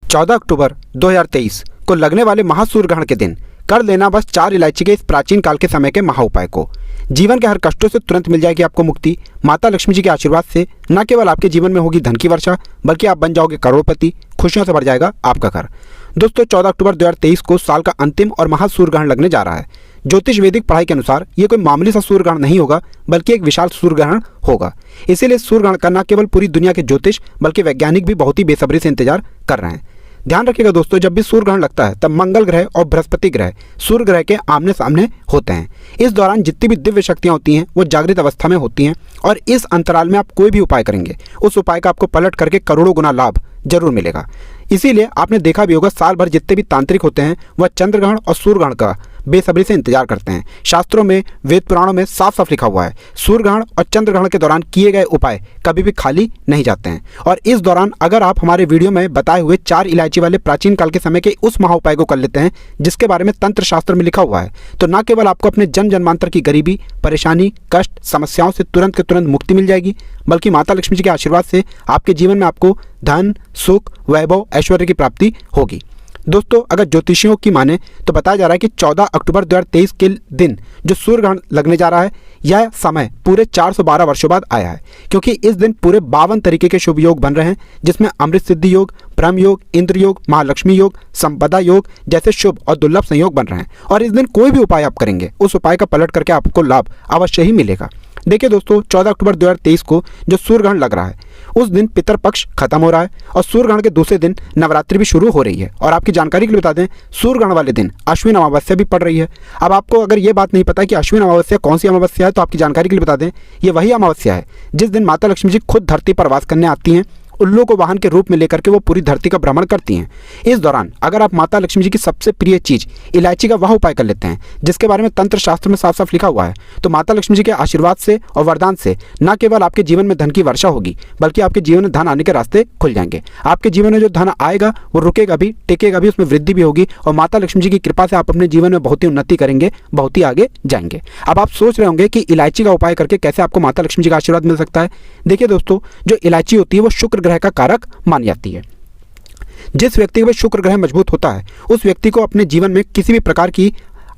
14 अक्टूबर 2023 को लगने वाले महासूर्य ग्रहण के दिन कर लेना बस 4 इलायची के इस प्राचीन काल के समय के महा उपाय को। जीवन के हर कष्टों से तुरंत मिल जाएगी आपको मुक्ति। माता लक्ष्मी जी के आशीर्वाद से न केवल आपके जीवन में होगी धन की वर्षा, बल्कि आप बन जाओगे करोड़पति। खुशियों से भर जाएगा आपका घर। दोस्तों 14 अक्टूबर 2023 को साल का अंतिम और महासूर्य ग्रहण लगने जा रहा है। ज्योतिष वैदिक पढ़ाई के अनुसार ये कोई मामूली सा सूर्य ग्रहण नहीं होगा, बल्कि एक विशाल सूर्य ग्रहण होगा। इसीलिए सूर्य ग्रहण का न केवल पूरी दुनिया के ज्योतिष बल्कि वैज्ञानिक भी बहुत ही बेसब्री से इंतजार कर रहे हैं। ध्यान रखिएगा दोस्तों, जब भी सूर्य ग्रहण लगता है तब मंगल ग्रह और बृहस्पति ग्रह सूर्य ग्रह के आमने सामने होते हैं। इस दौरान जितनी भी दिव्य शक्तियां होती हैं वो जागृत अवस्था में होती हैं, और इस अंतराल में आप कोई भी उपाय करेंगे उस उपाय का आपको पलट करके करोड़ों गुना लाभ जरूर मिलेगा। इसीलिए आपने देखा भी होगा, साल भर जितने भी तांत्रिक होते हैं वह चंद्र ग्रहण और सूर्य ग्रहण का बेसब्री से इंतजार करते हैं। शास्त्रों में, वेद पुराणों में साफ साफ लिखा हुआ है, सूर्य ग्रहण और चंद्र ग्रहण के दौरान किए गए उपाय कभी भी खाली नहीं जाते हैं। और इस दौरान अगर आप हमारे वीडियो में बताए हुए 4 इलायची वाले प्राचीन काल के समय के उस महा उपाय को कर लेते हैं जिसके बारे में तंत्र शास्त्र में लिखा हुआ है, तो न केवल आपको अपने जन्म जन्मांतर की गरीबी, परेशानी, कष्ट, समस्याओं से तुरंत के तुरंत मुक्ति मिल जाएगी, बल्कि माता लक्ष्मी जी के आशीर्वाद से आपके जीवन में आपको धन, सुख, वैभव, ऐश्वर्य की प्राप्ति होगी। दोस्तों अगर ज्योतिषियों की माने तो बताया जा रहा है कि 14 अक्टूबर 2023 के दिन जो सूर्य ग्रहण लगने जा रहा है, यह समय पूरे 412 वर्षों बाद आया है, क्योंकि इस दिन पूरे 52 तरीके के शुभ योग बन रहे हैं, जिसमें अमृत सिद्धि योग, ब्रह्म योग, इंद्र योग, महालक्ष्मी योग, संपदा योग जैसे शुभ और दुर्लभ संयोग बन रहे हैं। और इस दिन कोई भी उपाय आप करेंगे उस उपाय का पलट करके आपको लाभ अवश्य ही मिलेगा। देखिए दोस्तों 14 अक्टूबर 2023 को जो सूर्य ग्रहण लग रहा है उस दिन पितर पक्ष खत्म हो रहा है, और सूर्य ग्रहण के दूसरे दिन नवरात्रि भी शुरू हो रही है। और आपकी जानकारी के लिए बता दें, सूर्य ग्रहण वाले दिन अश्विन अमावस्या भी पड़ रही है। अब आपको अगर ये बात नहीं पता कि अश्विन अमावस्या कौन सी अमावस्या है, तो आपकी जानकारी के लिए बता दें, ये वही अमावस्या है जिस दिन माता लक्ष्मी जी खुद धरती पर वास करने आती हैं। उल्लू को वाहन के रूप में लेकर के वो पूरी धरती का भ्रमण करती हैं। इस दौरान अगर आप माता लक्ष्मी जी की सबसे प्रिय चीज इलायची का वह उपाय कर लेते हैं जिसके बारे में तंत्र शास्त्र में साफ साफ लिखा हुआ है, तो माता लक्ष्मी जी के आशीर्वाद से और वरदान से न केवल आपके जीवन में धन की वर्षा होगी, बल्कि आपके जीवन में धन आने के रास्ते खुल जाएंगे। आपके जीवन में जो धन आएगा वो रुकेगा भी, टिकेगा भी, उसमें वृद्धि भी होगी, और माता लक्ष्मी जी की कृपा से आप अपने जीवन में बहुत ही उन्नति करेंगे, बहुत ही आगे जाएंगे। अब आप सोच रहे होंगे कि इलायची का उपाय करके कैसे आपको माता लक्ष्मी जी का आशीर्वाद मिल सकता है। देखिए दोस्तों, जो इलायची होती है वो शुक्र ग्रह का कारक मानी जाती है। जिस व्यक्ति का शुक्र ग्रह मजबूत होता है उस व्यक्ति को अपने जीवन में किसी भी प्रकार की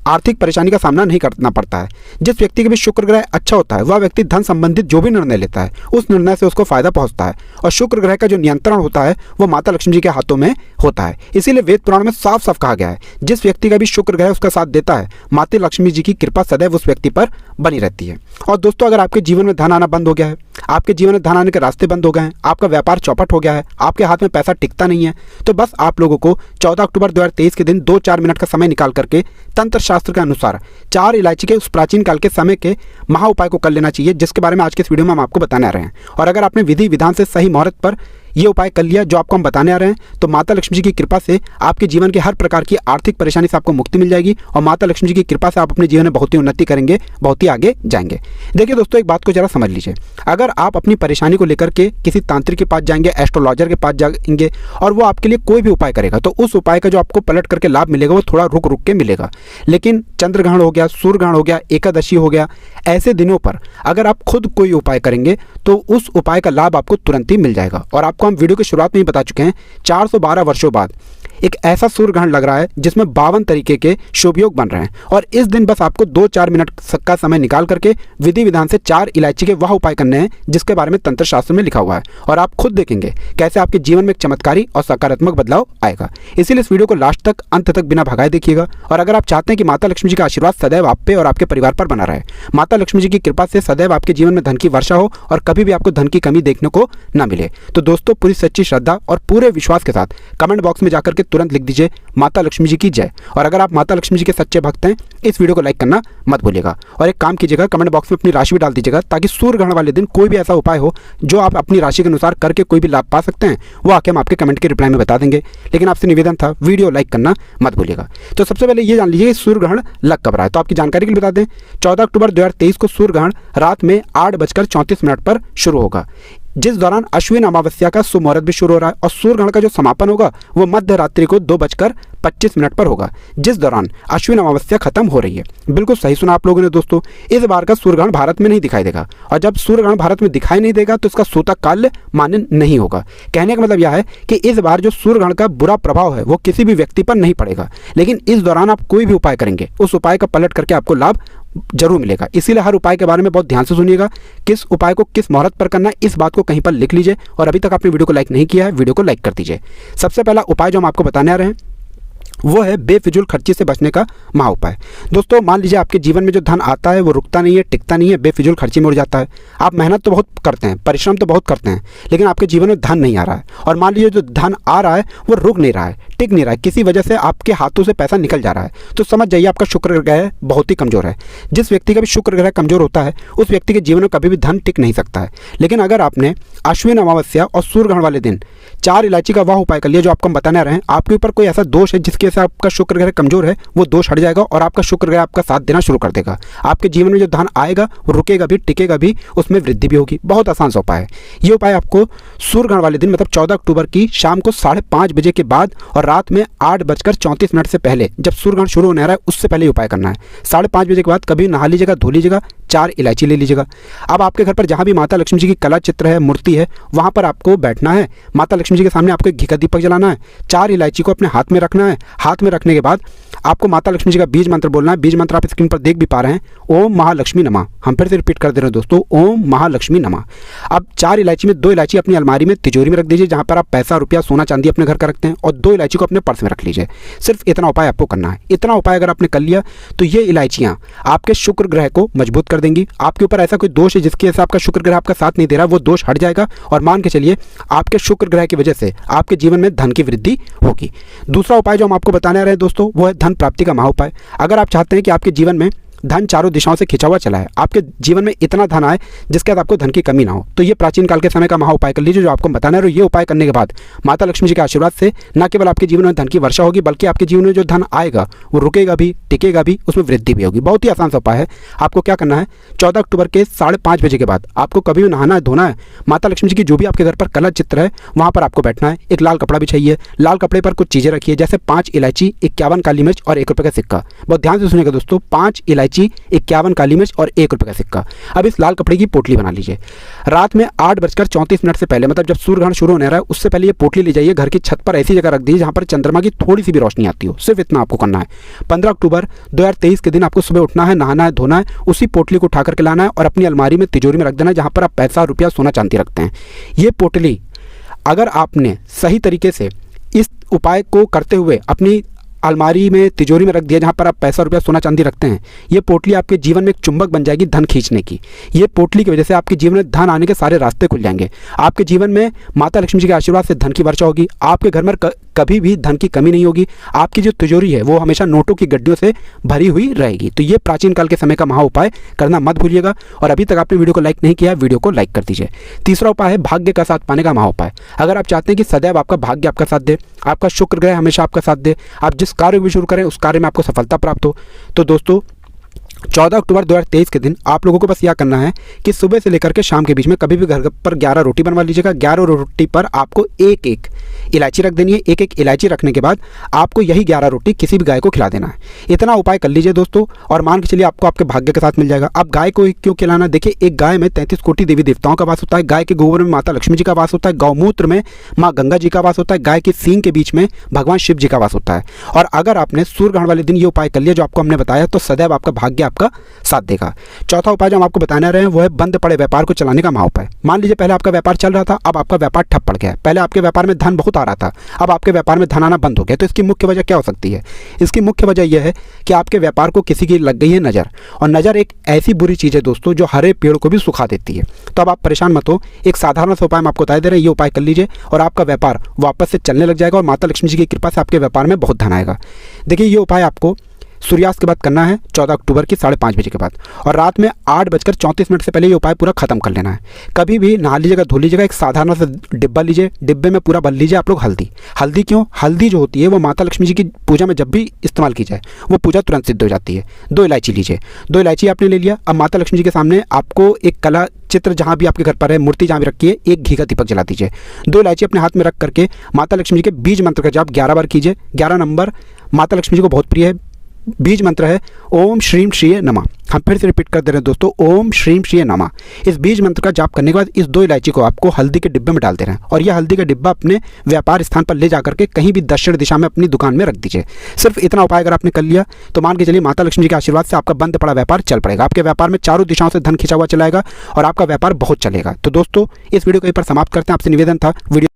आर्थिक परेशानी का सामना नहीं करना पड़ता है। जिस व्यक्ति का भी शुक्र ग्रह अच्छा होता है वह व्यक्ति धन संबंधित जो भी निर्णय लेता है उस निर्णय से उसको फायदा पहुंचता है, और शुक्र ग्रह का जो नियंत्रण होता है वो माता लक्ष्मी जी के हाथों में होता है। इसीलिए वेद पुराण में साफ साफ कहा गया है, जिस व्यक्ति का भी शुक्र ग्रह उसका साथ देता है, माता लक्ष्मी जी की कृपा सदैव उस व्यक्ति पर बनी रहती है। और दोस्तों अगर आपके जीवन में धन आना बंद हो गया है, आपके जीवन में धन आने के रास्ते बंद हो गए हैं, आपका व्यापार चौपट हो गया है, आपके हाथ में पैसा टिकता नहीं है, तो बस आप लोगों को 14 अक्टूबर 2023 के दिन 2-4 मिनट का समय निकाल करके तंत्र शास्त्र के अनुसार 4 इलायची के उस प्राचीन काल के समय के महा उपाय को कर लेना चाहिए, जिसके बारे में आज के इस वीडियो में हम आपको बताने आ रहे हैं। और अगर आपने विधि विधान से सही मुहूर्त पर ये उपाय कर लिया जो आपको हम बताने आ रहे हैं, तो माता लक्ष्मी जी की कृपा से आपके जीवन के हर प्रकार की आर्थिक परेशानी से आपको मुक्ति मिल जाएगी, और माता लक्ष्मी जी की कृपा से आप अपने जीवन में बहुत ही उन्नति करेंगे, बहुत ही आगे जाएंगे। देखिए दोस्तों, एक बात को जरा समझ लीजिए, अगर आप अपनी परेशानी को लेकर के किसी तांत्रिक के पास जाएंगे, एस्ट्रोलॉजर के पास जाएंगे, और वो आपके लिए कोई भी उपाय करेगा, तो उस उपाय का जो आपको पलट करके लाभ मिलेगा वो थोड़ा रुक रुक के मिलेगा। लेकिन चंद्र ग्रहण हो गया, सूर्य ग्रहण हो गया, एकादशी हो गया, ऐसे दिनों पर अगर आप खुद कोई उपाय करेंगे तो उस उपाय का लाभ आपको तुरंत ही मिल जाएगा। और आपको हम वीडियो की शुरुआत में ही बता चुके हैं, 412 वर्षों बाद एक ऐसा सूर्य ग्रहण लग रहा है जिसमें 52 तरीके के शुभ योग बन रहे हैं, और इस दिन बस आपको 2-4 मिनट का समय निकाल करके विधि विधान से 4 इलायची के वह उपाय करने हैं जिसके बारे में तंत्र शास्त्र में लिखा हुआ है, और आप खुद देखेंगे कैसे आपके जीवन में एक चमत्कारी और सकारात्मक बदलाव आएगा। इसीलिए इस वीडियो को लास्ट तक, अंत तक बिना भगाए देखिएगा। और अगर आप चाहते हैं कि माता लक्ष्मी जी का आशीर्वाद सदैव आप पे और आपके परिवार पर बना रहे, माता लक्ष्मी जी की कृपा से सदैव आपके जीवन में धन की वर्षा हो और कभी भी आपको धन की कमी देखने को न मिले, तो दोस्तों पूरी सच्ची श्रद्धा और पूरे विश्वास के साथ कमेंट बॉक्स में जाकर के तुरंत लिख दीजिए माता लक्ष्मी जी की जय। और अगर आप माता लक्ष्मी जी के सच्चे भक्त हैं, इस वीडियो को लाइक करना मत भूलिएगा। और एक काम कीजिएगा, कमेंट बॉक्स में अपनी राशि भी डाल दीजिएगा, ताकि सूर्य ग्रहण वाले दिन कोई भी ऐसा उपाय हो जो आप अपनी राशि के अनुसार करके कोई भी लाभ पा सकते हैं, वो आके हम आपके कमेंट के रिप्लाई में बता देंगे। लेकिन आपसे निवेदन था, वीडियो लाइक करना मत भूलिएगा। तो सबसे पहले ये जान लीजिए सूर्य ग्रहण लग कब रहा है, तो आपकी जानकारी के लिए बता दें, 14 अक्टूबर 2023 को सूर्य ग्रहण रात में 8:34 पर शुरू होगा। जिस दौरान अश्विन अमावस्या का सुमुहूर्त भी शुरू हो रहा है और सूर्य ग्रहण का जो समापन होगा वो मध्य रात्रि को 2:25 पर होगा, जिस दौरान अश्विन अमावस्या खत्म हो रही है। बिल्कुल सही सुना आप लोगों ने दोस्तों, इस बार का सूर्य ग्रहण भारत में नहीं दिखाई देगा, और जब सूर्य ग्रहण भारत में दिखाई नहीं देगा तो इसका सूतक काल्य मान्य नहीं होगा। कहने का मतलब यह है कि इस बार जो सूर्य ग्रहण का बुरा प्रभाव है वो किसी भी व्यक्ति पर नहीं पड़ेगा, लेकिन इस दौरान आप कोई भी उपाय करेंगे उस उपाय का पलट करके आपको लाभ जरूर मिलेगा। इसीलिए हर उपाय के बारे में बहुत ध्यान से सुनिएगा, किस उपाय को किस मुहूर्त पर करना है इस बात को कहीं पर लिख लीजिए, और अभी तक आपने वीडियो को लाइक नहीं किया है वीडियो को लाइक कर दीजिए। सबसे पहला उपाय जो हम आपको बताने आ रहे हैं वो है बेफिजूल खर्ची से बचने का महा उपाय। दोस्तों मान लीजिए आपके जीवन में जो धन आता है वो रुकता नहीं है, टिकता नहीं है, बेफिजूल खर्ची में उड़ जाता है। आप मेहनत तो बहुत करते हैं, परिश्रम तो बहुत करते हैं, लेकिन आपके जीवन में धन नहीं आ रहा है, और मान लीजिए जो धन आ रहा है वो रुक नहीं रहा है, टिक नहीं रहा है, किसी वजह से आपके हाथों से पैसा निकल जा रहा है, तो समझ जाइए आपका शुक्र ग्रह बहुत ही कमजोर है। जिस व्यक्ति का भी शुक्र ग्रह कमजोर होता है उस व्यक्ति के जीवन में कभी भी धन टिक नहीं सकता है। लेकिन अगर आपने अश्विन अमावस्या और सूर्य ग्रहण वाले दिन 4 इलायची का वह उपाय कर लिया जो आपको हम बताने आ रहे हैं, आपके ऊपर कोई ऐसा दोष है जिसकी वजह से आपका शुक्र ग्रह कमजोर है, वो दोष हट जाएगा और आपका शुक्र ग्रह आपका साथ देना शुरू कर देगा। आपके जीवन में जो धन आएगा वो रुकेगा भी, टिकेगा भी, उसमें वृद्धि भी होगी। बहुत आसान सा उपाय है ये उपाय। आपको सूर्य ग्रहण वाले दिन मतलब 14 अक्टूबर की शाम को 5:30 बजे के बाद और रात में 8:34 से पहले, जब सूर्य ग्रहण शुरू होने आ रहा है उससे पहले उपाय करना है। 5:30 बजे के बाद कभी नहा लीजिएगा, धो लीजिएगा, 4 इलायची ले लीजिएगा। अब आपके घर पर जहां भी माता लक्ष्मी जी की कला चित्र है, मूर्ति है, वहां पर आपको बैठना है, माता लक्ष्मी जी के सामने आपको घी का दीपक जलाना है, 4 इलायची को अपने हाथ में रखना है। हाथ में रखने के बाद आपको माता लक्ष्मी जी का बीज मंत्र बोलना है। बीज मंत्र आप स्क्रीन पर देख भी पा रहे हैं, ओम महालक्ष्मी नमः। हम फिर से रिपीट कर दे रहे हैं दोस्तों, ओम महालक्ष्मी नमः। अब 4 इलायची में 2 इलायची अपनी अलमारी में तिजोरी में रख दीजिए, जहां पर आप पैसा, रुपया, सोना चांदी अपने घर का रखते हैं, और 2 इलायची को अपने पर्स में रख लीजिए। सिर्फ इतना उपाय आपको करना है। इतना उपाय अगर आपने कर लिया तो ये इलायचियां आपके शुक्र ग्रह को मजबूत कर देंगी। आपके ऊपर ऐसा कोई दोष है जिसकी वजह से आपका शुक्र ग्रह आपका साथ नहीं दे रहा, वो दोष हट जाएगा, और मान के चलिए आपके शुक्र ग्रह की वजह से आपके जीवन में धन की वृद्धि होगी। दूसरा उपाय जो हम आपको बताने आ रहे हैं दोस्तों वो है धन प्राप्ति का महा उपाय। अगर आप चाहते हैं कि आपके जीवन में धन चारों दिशाओं से खिंचा हुआ चला है, आपके जीवन में इतना धन आए जिसके बाद आपको धन की कमी ना हो, तो ये प्राचीन काल के समय का महा उपाय कर लीजिए जो आपको बताना है। और ये उपाय करने के बाद माता लक्ष्मी जी के आशीर्वाद से न केवल आपके जीवन में धन की वर्षा होगी, बल्कि आपके जीवन में जो धन आएगा वो रुकेगा भी, टिकेगा भी, उसमें वृद्धि भी होगी। बहुत ही आसान सा उपाय है। आपको क्या करना है, 14 अक्टूबर के 5:30 बजे के बाद आपको कभी भी नहाना है, धोना है, माता लक्ष्मी जी की जो भी आपके घर पर कला चित्र है वहाँ पर आपको बैठना है। एक लाल कपड़ा बिछाइए, लाल कपड़े पर कुछ चीज़ें रखिए, जैसे 5 इलायची, 51 काली मिर्च और 1 रुपये का सिक्का। बहुत ध्यान से सुनिएगा दोस्तों, 5 इलायची, 51 काली मिर्च और 1 रुपये का सिक्का। अब इस लाल कपड़े की पोटली बना लीजिए। रात में 8:34 से पहले, मतलब जब सूर्य ग्रहण शुरू होने रहा है उससे पहले ये पोटली ले जाइए, घर की छत पर ऐसी जगह रख दीजिए जहां पर चंद्रमा की थोड़ी सी भी रोशनी आती हो। सिर्फ इतना आपको करना है। 15 अक्टूबर 2023 के दिन आपको सुबह उठना है, नहाना है, धोना है, उसी पोटली को उठा करके लाना है और अपनी अलमारी में, तिजोरी में रख देना है जहां पर आप पैसा, रुपया, सोना चांदी रखते हैं। ये पोटली अगर आपने सही तरीके से इस उपाय को करते हुए अपनी अलमारी में, तिजोरी में रख दिया जहाँ पर आप पैसा, रुपया, सोना चांदी रखते हैं, ये पोटली आपके जीवन में एक चुंबक बन जाएगी धन खींचने की। ये पोटली की वजह से आपके जीवन में धन आने के सारे रास्ते खुल जाएंगे। आपके जीवन में माता लक्ष्मी जी के आशीर्वाद से धन की वर्षा होगी। आपके घर में कभी भी धन की कमी नहीं होगी। आपकी जो तिजोरी है वो हमेशा नोटों की गड्डियों से भरी हुई रहेगी। तो ये प्राचीन काल के समय का महा उपाय करना मत भूलिएगा। और अभी तक आपने वीडियो को लाइक नहीं किया, वीडियो को लाइक कर दीजिए। तीसरा उपाय है भाग्य का साथ पाने का महा उपाय। अगर आप चाहते हैं कि सदैव आपका भाग्य आपका साथ दे, आपका शुक्र ग्रह हमेशा आपका साथ दे, आप जिस कार्य को भी शुरू करें उस कार्य में आपको सफलता प्राप्त हो, तो दोस्तों 14 अक्टूबर 2023 के दिन आप लोगों को बस यह करना है कि सुबह से लेकर के शाम के बीच में कभी भी घर पर 11 रोटी बनवा लीजिएगा। 11 रोटी पर आपको एक एक इलायची रख देनी है। एक एक इलायची रखने के बाद आपको यही 11 रोटी किसी भी गाय को खिला देना है। इतना उपाय कर लीजिए दोस्तों, और मान के चलिए आपको आपके भाग्य के साथ मिल जाएगा। अब गाय को क्यों खिलाना? देखिए, एक गाय में 33 कोटि देवी देवताओं का वास होता है। गाय के गोबर में माता लक्ष्मी जी का वास होता है। गौमूत्र में माँ गंगा जी का वास होता है। गाय की सींग के बीच में भगवान शिव जी का वास होता है। और अगर आपने सूर्य ग्रहण वाले दिन ये उपाय कर लिया जो आपको हमने बताया, तो सदैव आपका भाग्य आपका साथ देगा। चौथा उपाय जो हम आपको बताने रहे हैं वो है बंद पड़े व्यापार को चलाने का महा उपाय। मान लीजिए पहले आपका व्यापार चल रहा था, अब आपका व्यापार ठप पड़ गया। पहले आपके व्यापार में धन बहुत आ रहा था, अब आपके व्यापार में धन आना बंद हो गया। तो इसकी मुख्य वजह क्या हो सकती है? इसकी मुख्य वजह यह है कि आपके व्यापार को किसी की लग गई है नज़र, और नज़र एक ऐसी बुरी चीज़ है दोस्तों जो हरे पेड़ को भी सुखा देती है। तो अब आप परेशान मत हो, एक साधारण सा उपाय हम आपको बता दे रहे हैं, ये उपाय कर लीजिए और आपका व्यापार वापस से चलने लग जाएगा और माता लक्ष्मी जी की कृपा से आपके व्यापार में बहुत धन आएगा। देखिए, ये उपाय आपको सूर्यास्त के बाद करना है 14 अक्टूबर की 5:30 बजे के बाद, और रात में 8:34 से पहले ये उपाय पूरा खत्म कर लेना है। कभी भी नहा लीजिएगा, धो लीजिएगा, एक साधारण सा डिब्बा लीजिए, डिब्बे में पूरा भर लीजिए आप लोग हल्दी क्यों? हल्दी जो होती है वो माता लक्ष्मी जी की पूजा में जब भी इस्तेमाल की जाए वो पूजा तुरंत सिद्ध हो जाती है। 2 इलायची लीजिए, 2 इलायची आपने ले लिया। अब माता लक्ष्मी जी के सामने आपको एक कला चित्र जहाँ भी आपके घर पर है, मूर्ति जहाँ भी रखी है, एक घी का दीपक जला दीजिए। 2 इलायची अपने हाथ में रख करके माता लक्ष्मी जी के बीज मंत्र का जाप 11 बार कीजिए। 11 नंबर माता लक्ष्मी जी को बहुत प्रिय है। बीज मंत्र है ओम श्रीम श्रीये नमः। हम फिर से रिपीट कर दे रहे हैं दोस्तों, ओम श्रीम श्रीये नमः। इस बीज मंत्र का जाप करने के बाद इस 2 इलायची को आपको हल्दी के डिब्बे में डाल देना है और यह हल्दी का डिब्बा अपने व्यापार स्थान पर ले जाकर के कहीं भी दक्षिण दिशा में अपनी दुकान में रख दीजिए। सिर्फ इतना उपाय अगर आपने कर लिया तो मान के चलिए माता लक्ष्मी जी के आशीर्वाद से आपका बंद पड़ा व्यापार चल पड़ेगा। आपके व्यापार में चारों दिशाओं से धन खिंचा हुआ चलाएगा और आपका व्यापार बहुत चलेगा। तो दोस्तों इस वीडियो को यहीं पर समाप्त करते हैं। आपसे निवेदन था वीडियो